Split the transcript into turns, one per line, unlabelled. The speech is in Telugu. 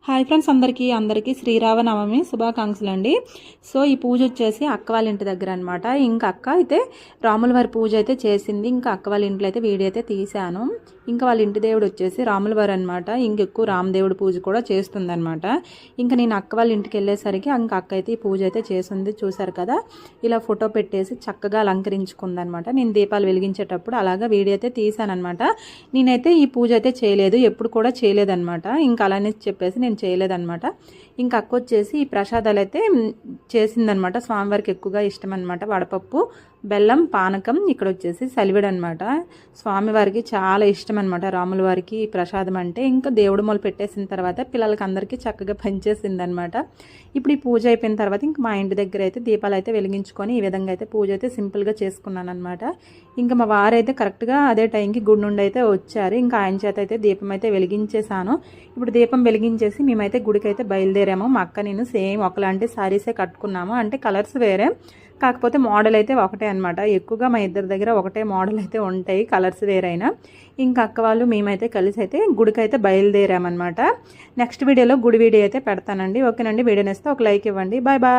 హాయ్ ఫ్రెండ్స్, అందరికీ శ్రీరామనవమి శుభాకాంక్షలు అండి. సో ఈ పూజ వచ్చేసి అక్క వాళ్ళ ఇంటి దగ్గర అనమాట. ఇంకా అక్క అయితే రాముల వారి పూజ అయితే చేసింది. ఇంకా అక్క వాళ్ళ ఇంట్లో అయితే వీడియో అయితే తీశాను. ఇంకా వాళ్ళ ఇంటి దేవుడు వచ్చేసి రాముల వారు అనమాట. ఇంకెక్కువ రామదేవుడు పూజ కూడా చేస్తుంది అనమాట. ఇంకా నేను అక్క వాళ్ళ ఇంటికి వెళ్ళేసరికి ఇంకా అక్క అయితే ఈ పూజ అయితే చేసింది. చూసారు కదా, ఇలా ఫోటో పెట్టేసి చక్కగా అలంకరించుకుంది అనమాట. నేను దీపాలు వెలిగించేటప్పుడు అలాగా వీడియో అయితే తీశాను అనమాట. నేనైతే ఈ పూజ అయితే చేయలేదు, ఎప్పుడు కూడా చేయలేదన్నమాట. ఇంకా అలానే చెప్పేసి నేను చేయలేదన్నమాట. ఇంకా అక్క వచ్చేసి ఈ ప్రసాదాలు అయితే చేసిందనమాట. స్వామివారికి ఎక్కువగా ఇష్టం అనమాట. వడపప్పు, బెల్లం, పానకం, ఇక్కడ వచ్చేసి సలివిడ అనమాట. స్వామివారికి చాలా ఇష్టం అనమాట రాముల వారికి ఈ ప్రసాదం అంటే. ఇంకా దేవుడు మొదలు పెట్టేసిన తర్వాత పిల్లలకి అందరికీ చక్కగా పనిచేసింది అనమాట. ఇప్పుడు ఈ పూజ అయిపోయిన తర్వాత ఇంకా మా ఇంటి దగ్గర అయితే దీపాలు అయితే వెలిగించుకొని ఈ విధంగా అయితే పూజ అయితే సింపుల్గా చేసుకున్నాను అనమాట. ఇంకా మా వారైతే కరెక్ట్గా అదే టైంకి గుడి నుండి అయితే వచ్చారు. ఇంకా ఆయన చేత అయితే దీపం అయితే వెలిగించేసాను. ఇప్పుడు దీపం వెలిగించేసి మేమైతే గుడికి అయితే బయలుదేరాము. మా అక్క నేను సేమ్ ఒకలాంటి శారీసే కట్టుకున్నాము. అంటే కలర్స్ వేరే, కాకపోతే మోడల్ అయితే ఒకటే అనమాట. ఎక్కువగా మా ఇద్దరి దగ్గర ఒకటే మోడల్ అయితే ఉంటాయి, కలర్స్ వేరైనా. ఇంకా అక్క వాళ్ళు మేమైతే కలిసి అయితే గుడికి అయితే బయలుదేరామన్నమాట. నెక్స్ట్ వీడియోలో గుడి వీడియో అయితే పెడతానండి. ఓకేనండి, వీడియో నేస్తే ఒక లైక్ ఇవ్వండి. Bye bye.